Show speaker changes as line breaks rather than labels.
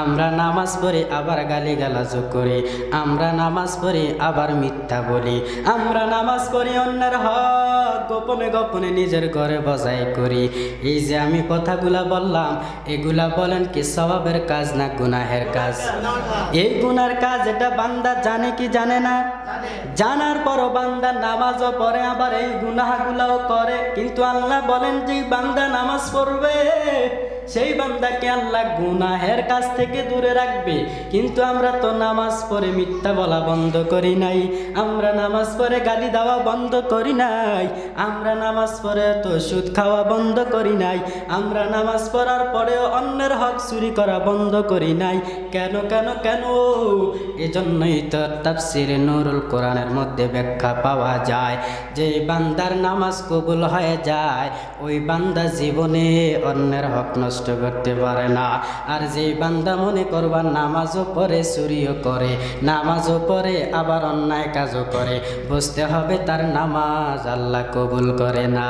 আমরা নামাজ পড়ি আবার গালিগালাজও করি, আমরা নামাজ পড়ি আবার মিথ্যা বলি, আমরা নামাজ পড়ি অন্যের হক গোপনে গোপনে নিজের ঘরে বজায় করি। এই যে আমি কথাগুলা বললাম, এগুলা বলেন কি সওয়াবের কাজ না গুনাহের কাজ? এই গুনার কাজ এটা বান্দা জানে কি জানে না? জানার পরও বান্দা নামাজও পড়ে, আবার এই গুনাহগুলাও করে। কিন্তু আল্লাহ বলেন যে বান্দা নামাজ পড়বে সেই বান্দাকে আল্লাহ গুনাহের কাছ থেকে দূরে রাখবে। কিন্তু আমরা তো নামাজ পড়ে মিথ্যা বলা বন্ধ করি নাই, আমরা নামাজ পড়ে গালি দেওয়া বন্ধ করি নাই, আমরা নামাজ পড়ে তো সুদ খাওয়া বন্ধ করি নাই, আমরা নামাজ পড়ার পরেও অন্যের হক চুরি করা বন্ধ করি নাই। কেন কেন কেন? এজন্যই তো তাফসিরে নুরুল কোরআনের মধ্যে ব্যাখ্যা পাওয়া যায় যে বান্দার নামাজ কবুল হয়ে যায়, ওই বান্দা জীবনে অন্যের হক নষ্ট করতে পারে না। আর যে বান্দা মনে করবার নামাজও পড়ে চুরিও করে, নামাজও পড়ে আবার অন্যায় কাজও করে, বুঝতে হবে তার নামাজ আল্লাহ কবুল করে না।